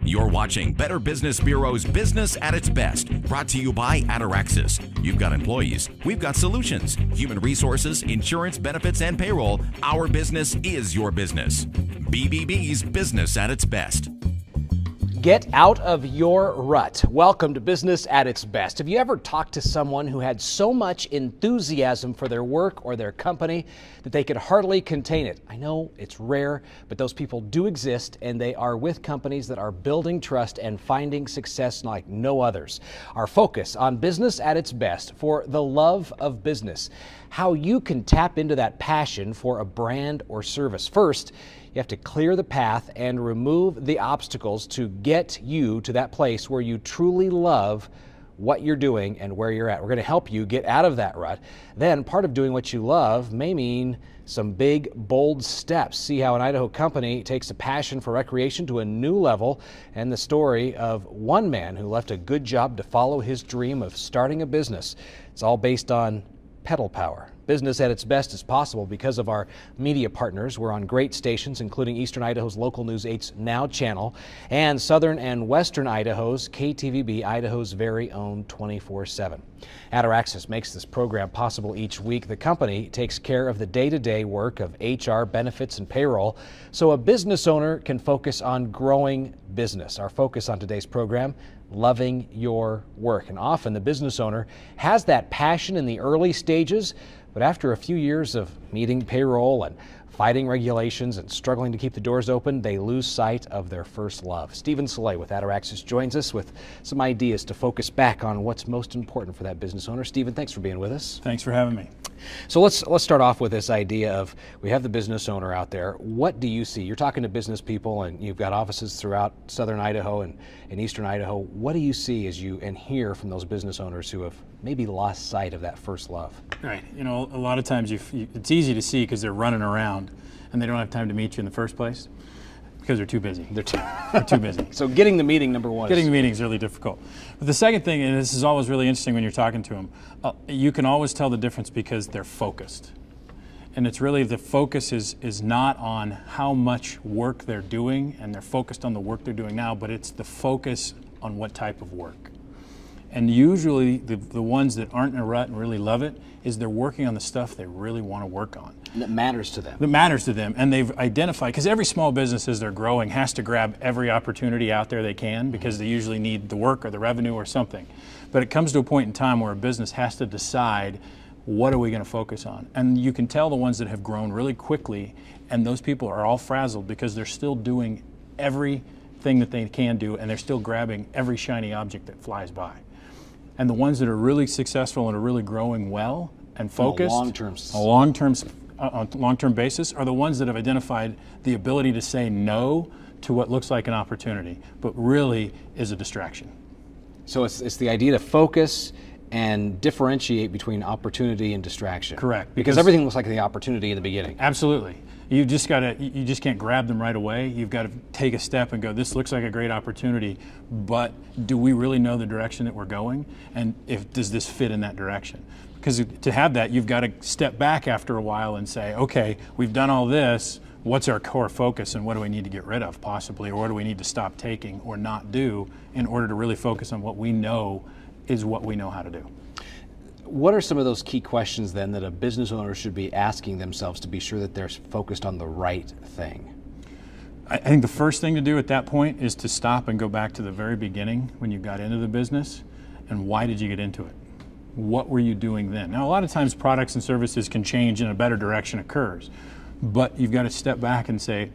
You're watching Better Business Bureau's Business at its Best, brought to you by Ataraxis. You've got employees, we've got solutions. Human resources, insurance, benefits, and payroll. Our business is your business. BBB's Business at its Best. Get out of your rut. Welcome to Business at its Best. Have you ever talked to someone who had so much enthusiasm for their work or their company that they could hardly contain it? I know it's rare, but those people do exist, and they are with companies that are building trust and finding success like no others. Our focus on Business at its Best for the love of business. How you can tap into that passion for a brand or service. First, you have to clear the path and remove the obstacles to get you to that place where you truly love what you're doing and where you're at. We're going to help you get out of that rut. Then part of doing what you love may mean some big, bold steps. See how an Idaho company takes a passion for recreation to a new level, and the story of one man who left a good job to follow his dream of starting a business. It's all based on pedal power. Business at its Best is possible because of our media partners. We're on great stations, including Eastern Idaho's local News 8's Now channel and Southern and Western Idaho's KTVB, Idaho's very own 24/7. Ataraxis makes this program possible each week. The company takes care of the day-to-day work of HR, benefits, and payroll, so a business owner can focus on growing business. Our focus on today's program: loving your work. And often the business owner has that passion in the early stages, but after a few years of meeting payroll and fighting regulations and struggling to keep the doors open, they lose sight of their first love. Stephen Cilley with Ataraxis joins us with some ideas to focus back on what's most important for that business owner. Stephen, thanks for being with us. Thanks for having me. So let's start off with this idea of, we have the business owner out there. What do you see? You're talking to business people, and you've got offices throughout Southern Idaho and Eastern Idaho. What do you see as you and hear from those business owners who have maybe lost sight of that first love? Right. You know, a lot of times it's easy to see because they're running around and they don't have time to meet you in the first place because they're too busy. They're too busy. So getting the meeting, number one. Getting the meeting is really difficult. But the second thing, and this is always really interesting when you're talking to them, you can always tell the difference because they're focused. And it's really, the focus is not on how much work they're doing, and they're focused on the work they're doing now, but it's the focus on what type of work. And usually the ones that aren't in a rut and really love it is they're working on the stuff they really want to work on. That matters to them. That matters to them. And they've identified, because every small business as they're growing has to grab every opportunity out there they can, because they usually need the work or the revenue or something. But it comes to a point in time where a business has to decide, what are we going to focus on? And you can tell the ones that have grown really quickly, and those people are all frazzled because they're still doing everything that they can do, and they're still grabbing every shiny object that flies by. And the ones that are really successful and are really growing well and focused on a long-term basis are the ones that have identified the ability to say no to what looks like an opportunity, but really is a distraction. So it's the idea to focus and differentiate between opportunity and distraction. Correct. Because everything looks like the opportunity in the beginning. Absolutely. You just can't grab them right away. You've got to take a step and go, this looks like a great opportunity, but do we really know the direction that we're going? And does this fit in that direction? Because to have that, you've got to step back after a while and say, okay, we've done all this, what's our core focus, and what do we need to get rid of possibly, or what do we need to stop taking or not do in order to really focus on what we know is what we know how to do. What are some of those key questions then that a business owner should be asking themselves to be sure that they're focused on the right thing? I think the first thing to do at that point is to stop and go back to the very beginning when you got into the business, and why did you get into it? What were you doing then? Now, a lot of times products and services can change and a better direction occurs, but you've got to step back and say,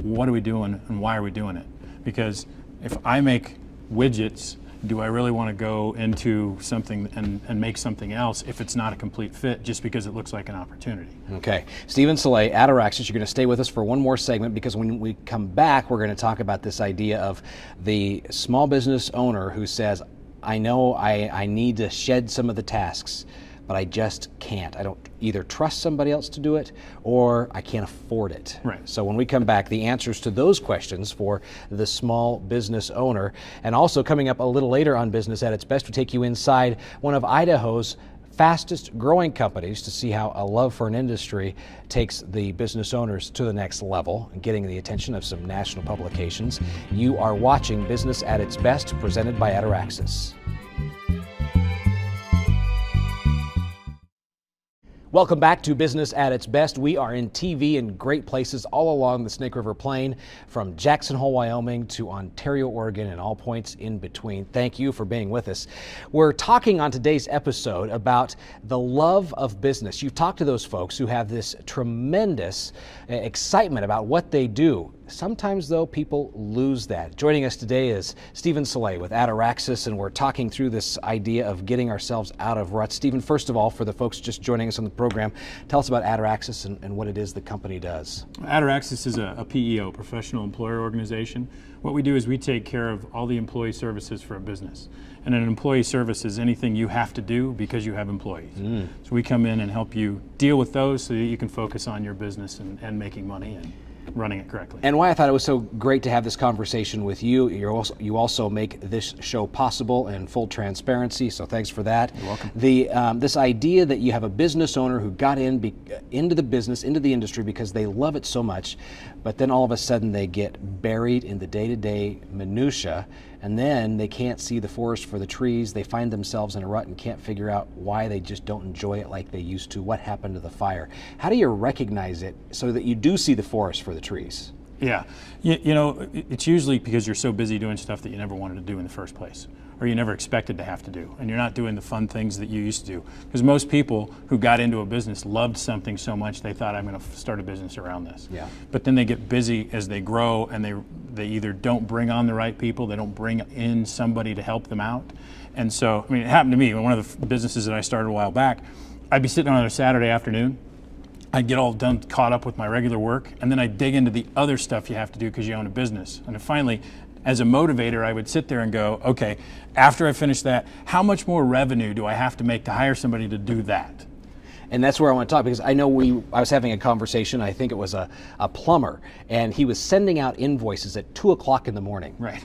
what are we doing and why are we doing it? Because if I make widgets, do I really want to go into something and make something else if it's not a complete fit just because it looks like an opportunity? Okay. Stephen Cilley, Ataraxis, you're going to stay with us for one more segment, because when we come back, we're going to talk about this idea of the small business owner who says, I know I need to shed some of the tasks, but I just can't. I don't either trust somebody else to do it, or I can't afford it. Right. So when we come back, the answers to those questions for the small business owner. And also coming up a little later on Business at its Best, we take you inside one of Idaho's fastest growing companies to see how a love for an industry takes the business owners to the next level, getting the attention of some national publications. You are watching Business at its Best, presented by Ataraxis. Welcome back to Business at its Best. We are in TV in great places all along the Snake River Plain, from Jackson Hole, Wyoming to Ontario, Oregon, and all points in between. Thank you for being with us. We're talking on today's episode about the love of business. You've talked to those folks who have this tremendous excitement about what they do. Sometimes, though, people lose that. Joining us today is Stephen Cilley with Ataraxis, and we're talking through this idea of getting ourselves out of ruts. Stephen, first of all, for the folks just joining us on the program, tell us about Ataraxis and what it is the company does. Ataraxis is a PEO, professional employer organization. What we do is we take care of all the employee services for a business. And an employee service is anything you have to do because you have employees. So we come in and help you deal with those so that you can focus on your business and making money and running it correctly. And why I thought it was so great to have this conversation with you. You also make this show possible in full transparency, so thanks for that. You're welcome. This idea that you have a business owner who got into the business, into the industry because they love it so much, but then all of a sudden they get buried in the day-to-day minutia, and then they can't see the forest for the trees. They find themselves in a rut and can't figure out why they just don't enjoy it like they used to. What happened to the fire? How do you recognize it so that you do see the forest for the trees? Yeah, you know, it's usually because you're so busy doing stuff that you never wanted to do in the first place, or you never expected to have to do, and you're not doing the fun things that you used to do. Because most people who got into a business loved something so much they thought, I'm going to start a business around this. Yeah. But then they get busy as they grow, and they either don't bring on the right people, they don't bring in somebody to help them out. And so, I mean, it happened to me. One of the businesses that I started a while back, I'd be sitting on a Saturday afternoon, I'd get all done, caught up with my regular work, and then I'd dig into the other stuff you have to do because you own a business. And then finally, as a motivator, I would sit there and go, okay, after I finish that, how much more revenue do I have to make to hire somebody to do that? And that's where I want to talk, because I know I was having a conversation, I think it was a plumber, and he was sending out invoices at 2 o'clock in the morning. Right.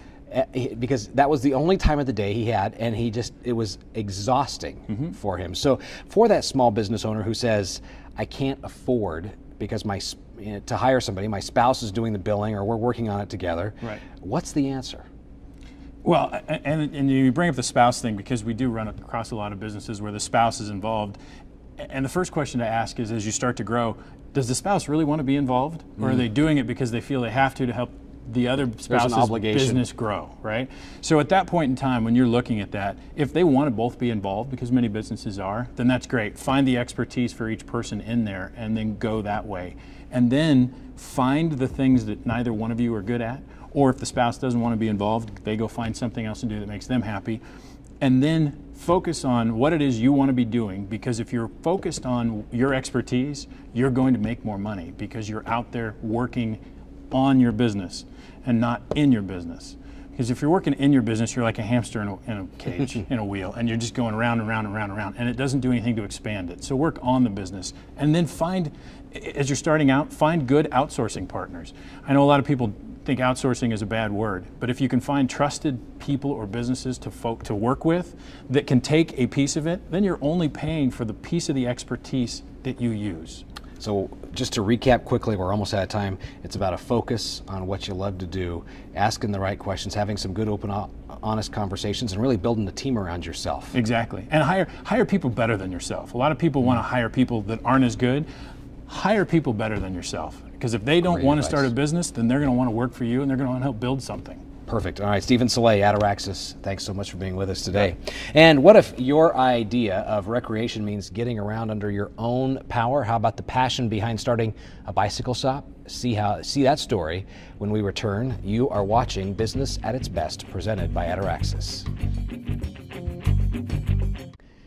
Because that was the only time of the day he had, and it was exhausting for him. So for that small business owner who says, I can't afford, because to hire somebody, my spouse is doing the billing or we're working on it together, right, what's the answer? Well, and you bring up the spouse thing because we do run across a lot of businesses where the spouse is involved. And the first question to ask is, as you start to grow, does the spouse really want to be involved? Or are they doing it because they feel they have to help the other spouse's business grow, right? So at that point in time, when you're looking at that, if they want to both be involved, because many businesses are, then that's great. Find the expertise for each person in there and then go that way. And then find the things that neither one of you are good at, or if the spouse doesn't want to be involved, they go find something else to do that makes them happy. And then focus on what it is you want to be doing, because if you're focused on your expertise, you're going to make more money because you're out there working on your business and not in your business. Because if you're working in your business, you're like a hamster in a cage, in a wheel, and you're just going around and round and round and round, and it doesn't do anything to expand it. So work on the business, and then as you're starting out, find good outsourcing partners. I know a lot of people think outsourcing is a bad word, but if you can find trusted people or businesses to work with that can take a piece of it, then you're only paying for the piece of the expertise that you use. So just to recap quickly, we're almost out of time. It's about a focus on what you love to do, asking the right questions, having some good, open, honest conversations, and really building a team around yourself. Exactly. And hire people better than yourself. A lot of people want to hire people that aren't as good. Hire people better than yourself. Because if they don't want to start a business, then they're going to want to work for you and they're going to want to help build something. Perfect. All right, Stephen Cilley, Ataraxis, thanks so much for being with us today. And what if your idea of recreation means getting around under your own power? How about the passion behind starting a bicycle shop? See that story when we return. You are watching Business at its Best, presented by Ataraxis.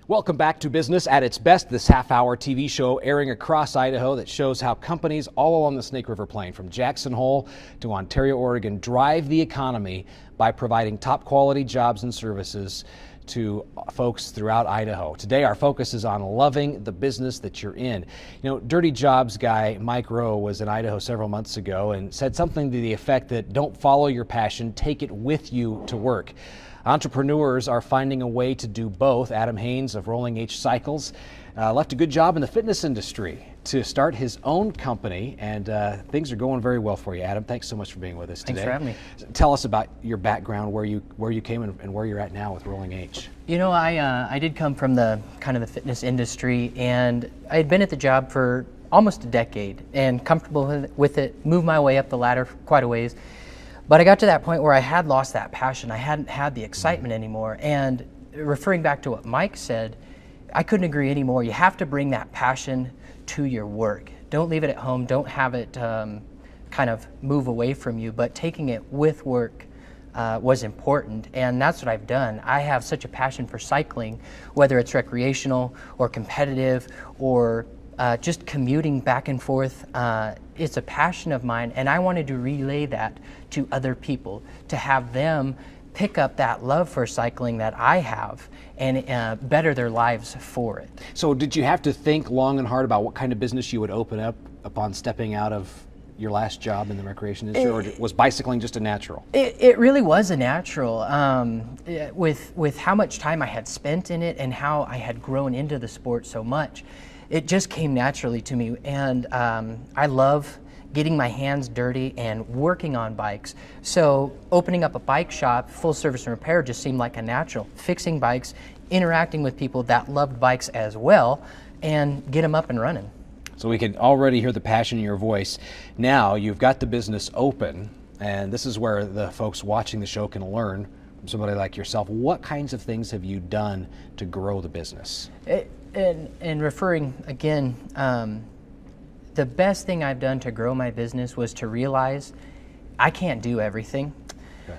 Welcome back to Business at its Best, this half-hour TV show airing across Idaho that shows how companies all along the Snake River Plain, from Jackson Hole to Ontario, Oregon, drive the economy by providing top-quality jobs and services to folks throughout Idaho. Today our focus is on loving the business that you're in. You know, Dirty Jobs guy Mike Rowe was in Idaho several months ago and said something to the effect that don't follow your passion, take it with you to work. Entrepreneurs are finding a way to do both. Adam Haynes of Rolling H Cycles left a good job in the fitness industry to start his own company, and things are going very well for you, Adam. Thanks so much for being with us today. Thanks for having me. Tell us about your background, where you came and where you're at now with Rolling H. You know, I did come from the kind of the fitness industry, and I had been at the job for almost a decade and comfortable with it, moved my way up the ladder quite a ways. But I got to that point where I had lost that passion. I hadn't had the excitement anymore. And referring back to what Mike said, I couldn't agree anymore. You have to bring that passion to your work. Don't leave it at home. Don't have it kind of move away from you, but taking it with work was important, and that's what I've done. I have such a passion for cycling, whether it's recreational or competitive or just commuting back and forth. It's a passion of mine, and I wanted to relay that to other people, to have them pick up that love for cycling that I have and better their lives for it. So did you have to think long and hard about what kind of business you would open up upon stepping out of your last job in the recreation industry, or was bicycling just a natural? It really was a natural. With how much time I had spent in it and how I had grown into the sport so much, it just came naturally to me. And I love getting my hands dirty and working on bikes. So opening up a bike shop, full service and repair, just seemed like a natural. Fixing bikes, interacting with people that loved bikes as well, and get them up and running. So we can already hear the passion in your voice. Now you've got the business open, and this is where the folks watching the show can learn from somebody like yourself. What kinds of things have you done to grow the business? And referring again, the best thing I've done to grow my business was to realize I can't do everything. Okay.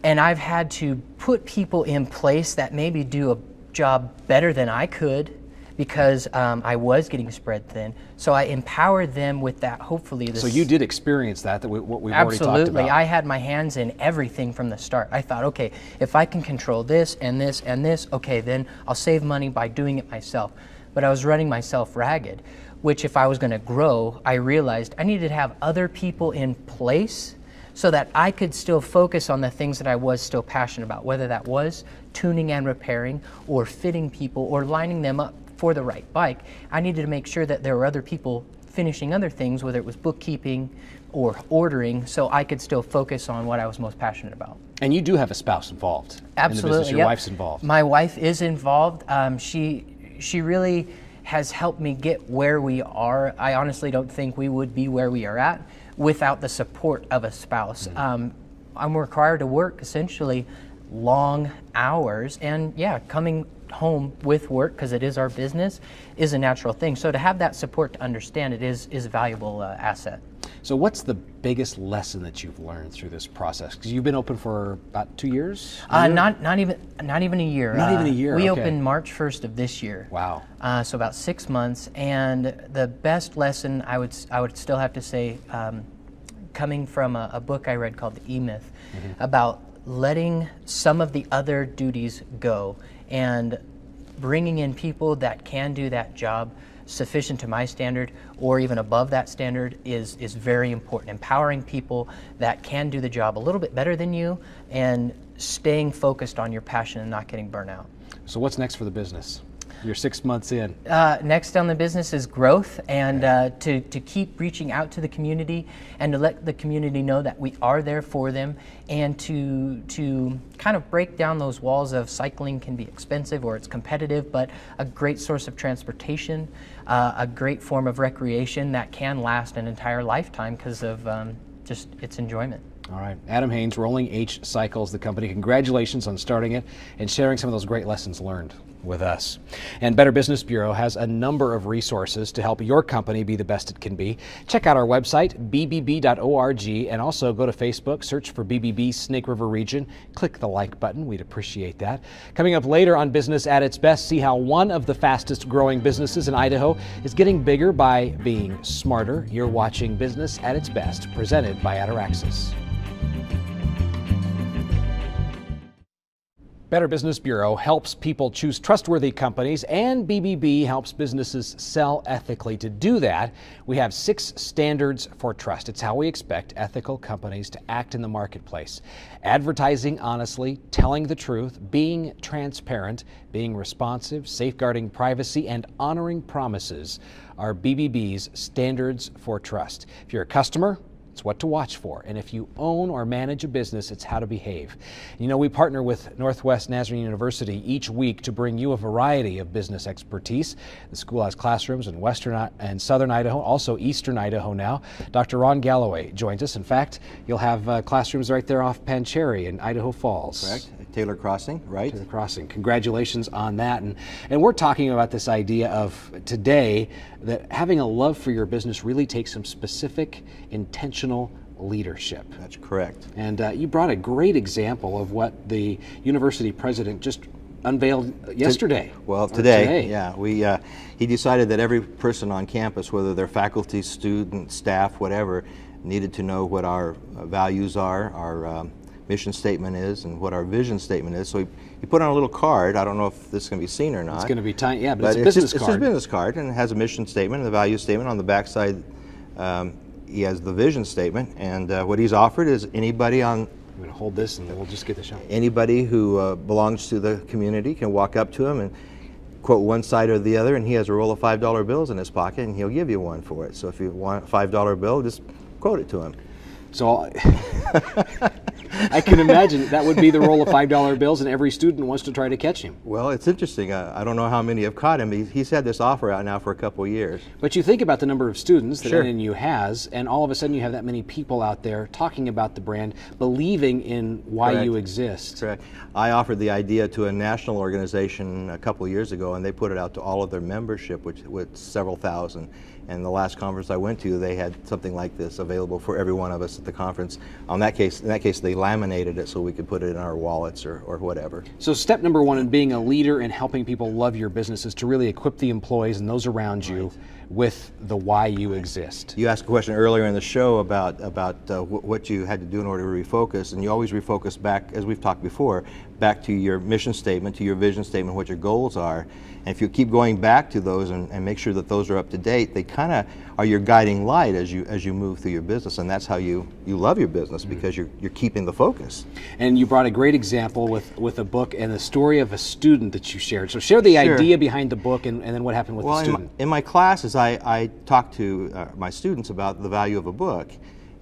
And I've had to put people in place that maybe do a job better than I could, because I was getting spread thin. So I empowered them with that, hopefully. So you did experience what we've already talked about. Absolutely. I had my hands in everything from the start. I thought, okay, if I can control this and this and this, okay, then I'll save money by doing it myself. But I was running myself ragged, which if I was going to grow, I realized I needed to have other people in place so that I could still focus on the things that I was still passionate about, whether that was tuning and repairing or fitting people or lining them up for the right bike. I needed to make sure that there were other people finishing other things, whether it was bookkeeping or ordering, so I could still focus on what I was most passionate about. And you do have a spouse involved. Absolutely. In the business. Your yep. wife's involved. My wife is involved. She really has helped me get where we are. I honestly don't think we would be where we are at without the support of a spouse. Mm-hmm. I'm required to work essentially long hours, and yeah, coming home with work, because it is our business, is a natural thing. So to have that support to understand it is a valuable asset. So what's the biggest lesson that you've learned through this process? Because you've been open for about 2 years? Not even a year. Not even a year. We okay. opened March 1st of this year. Wow. So about 6 months. And the best lesson I would still have to say, coming from a book I read called The E-Myth, mm-hmm. about letting some of the other duties go and bringing in people that can do that job sufficient to my standard or even above that standard is very important. Empowering people that can do the job a little bit better than you and staying focused on your passion and not getting burnt out. So what's next for the business? You're 6 months in. Next on the business is growth, and to keep reaching out to the community and to let the community know that we are there for them, and to kind of break down those walls of cycling can be expensive or it's competitive, but a great source of transportation, a great form of recreation that can last an entire lifetime because of just its enjoyment. All right. Adam Haynes, Rolling H Cycles, the company. Congratulations on starting it and sharing some of those great lessons learned with us. And Better Business Bureau has a number of resources to help your company be the best it can be. Check out our website, bbb.org, and also go to Facebook, search for BBB Snake River Region. Click the like button. We'd appreciate that. Coming up later on Business at its Best, see how one of the fastest growing businesses in Idaho is getting bigger by being smarter. You're watching Business at its Best, presented by Ataraxis. Better Business Bureau helps people choose trustworthy companies, and BBB helps businesses sell ethically. To do that, we have 6 standards for trust. It's how we expect ethical companies to act in the marketplace. Advertising honestly, telling the truth, being transparent, being responsive, safeguarding privacy, and honoring promises are BBB's standards for trust. If you're a customer, it's what to watch for. And if you own or manage a business, it's how to behave. You know, we partner with Northwest Nazarene University each week to bring you a variety of business expertise. The school has classrooms in western and southern Idaho, also eastern Idaho now. Dr. Ron Galloway joins us. In fact, you'll have classrooms right there off Pancherry in Idaho Falls. Correct. Taylor Crossing, right? Taylor Crossing. Congratulations on that. And we're talking about this idea of today that having a love for your business really takes some specific, intentional leadership. That's correct. And you brought a great example of what the university president just unveiled yesterday. Today. Yeah. He decided that every person on campus, whether they're faculty, student, staff, whatever, needed to know what our values are, our mission statement is, and what our vision statement is. So he put on a little card. I don't know if this is going to be seen or not. It's going to be tiny, yeah, but it's a business card. It's his business card, and it has a mission statement and a value statement. On the back side, he has the vision statement, and what he's offered is anybody on... I'm going to hold this and we'll just get the shot. Anybody who belongs to the community can walk up to him and quote one side or the other, and he has a roll of $5 bills in his pocket, and he'll give you one for it. So if you want a $5 bill, just quote it to him. So I can imagine that would be the roll of $5 bills, and every student wants to try to catch him. Well, it's interesting. I don't know how many have caught him. He's had this offer out now for a couple of years. But you think about the number of students that Sure. NNU has, and all of a sudden you have that many people out there talking about the brand, believing in why Correct. you exist. Correct. I offered the idea to a national organization a couple of years ago, and they put it out to all of their membership, which with several thousand. And the last conference I went to, they had something like this available for every one of us at the conference. In that case, they laminated it so we could put it in our wallets or whatever. So step number 1 in being a leader and helping people love your business is to really equip the employees and those around you with the why you exist. You asked a question earlier in the show about what you had to do in order to refocus, and you always refocus back, as we've talked before, back to your mission statement, to your vision statement, what your goals are. And if you keep going back to those and make sure that those are up to date, they kind of are your guiding light as you move through your business, and that's how you love your business, because you're keeping the focus. And you brought a great example with a book and the story of a student that you shared. So share the Sure. idea behind the book and then what happened with the student. In my classes, I talk to my students about the value of a book.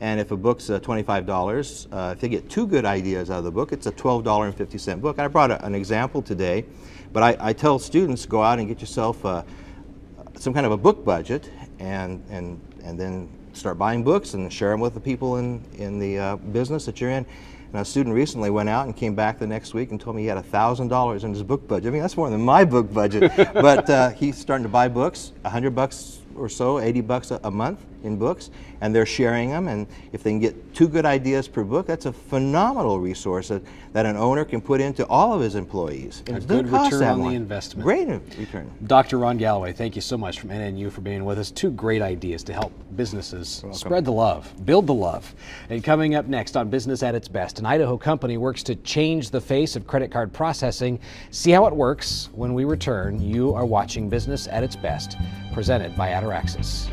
And if a book's $25, if they get 2 good ideas out of the book, it's a $12.50 book. I brought an example today, but I tell students, go out and get yourself some kind of a book budget, and then start buying books and share them with the people in the business that you're in. And a student recently went out and came back the next week and told me he had $1,000 in his book budget. I mean, that's more than my book budget. But he's starting to buy books, $100 or so, $80 a month in books, and they're sharing them. And if they can get 2 good ideas per book, that's a phenomenal resource that an owner can put into all of his employees. A good return on the investment. Great return. Dr. Ron Galloway, thank you so much from NNU for being with us. 2 great ideas to help businesses spread the love, build the love. And coming up next on Business at its Best, an Idaho company works to change the face of credit card processing. See how it works when we return. You are watching Business at its Best, presented by Ataraxis.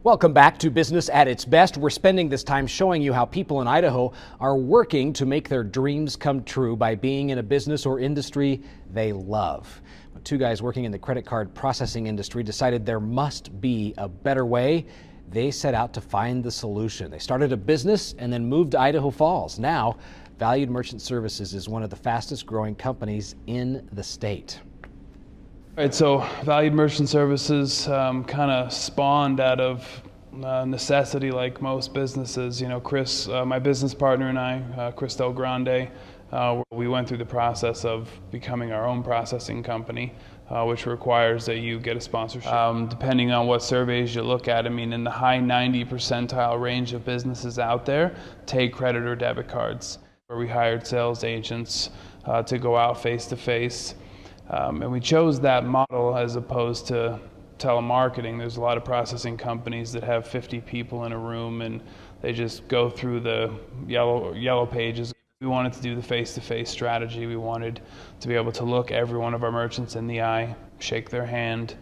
Welcome back to Business at its Best. We're spending this time showing you how people in Idaho are working to make their dreams come true by being in a business or industry they love. 2 guys working in the credit card processing industry decided there must be a better way. They set out to find the solution. They started a business and then moved to Idaho Falls. Now, Valued Merchant Services is one of the fastest growing companies in the state. All right, so Valued Merchant Services kind of spawned out of necessity, like most businesses. You know, Chris, my business partner, and I, Chris Del Grande, we went through the process of becoming our own processing company, which requires that you get a sponsorship. Depending on what surveys you look at, I mean, in the high 90 percentile range of businesses out there take credit or debit cards. Where we hired sales agents to go out face to face. And we chose that model as opposed to telemarketing. There's a lot of processing companies that have 50 people in a room and they just go through the yellow pages. We wanted to do the face-to-face strategy. We wanted to be able to look every one of our merchants in the eye, shake their hand,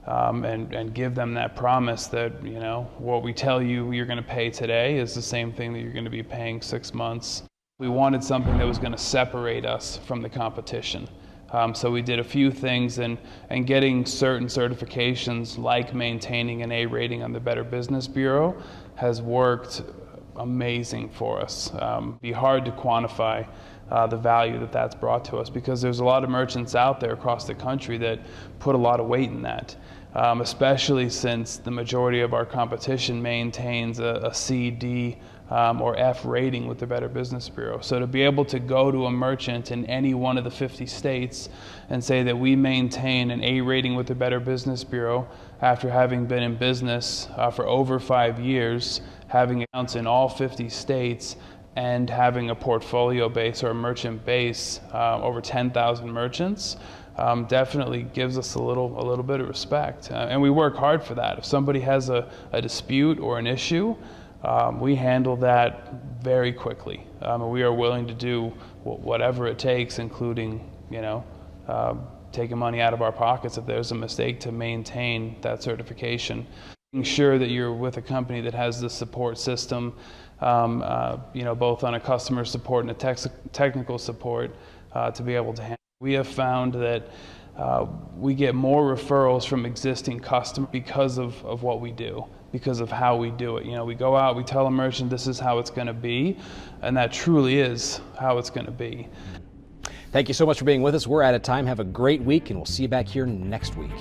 and give them that promise that, you know, what we tell you you're going to pay today is the same thing that you're going to be paying 6 months. We wanted something that was going to separate us from the competition. So we did a few things, and getting certain certifications like maintaining an A rating on the Better Business Bureau has worked amazing for us. Be hard to quantify the value that that's brought to us, because there's a lot of merchants out there across the country that put a lot of weight in that, especially since the majority of our competition maintains a C, D, or F rating with the Better Business Bureau. So to be able to go to a merchant in any one of the 50 states and say that we maintain an A rating with the Better Business Bureau after having been in business for over 5 years, having accounts in all 50 states, and having a portfolio base or a merchant base over 10,000 merchants, definitely gives us a little bit of respect. And we work hard for that. If somebody has a dispute or an issue, we handle that very quickly. We are willing to do whatever it takes, including, you know, taking money out of our pockets if there's a mistake, to maintain that certification. Making sure that you're with a company that has the support system, you know, both on a customer support and a technical support, to be able to handle. We have found that we get more referrals from existing customers because of what we do, because of how we do it. You know, we go out, we tell a merchant this is how it's going to be, and that truly is how it's going to be. Thank you so much for being with us. We're out of time. Have a great week, and we'll see you back here next week.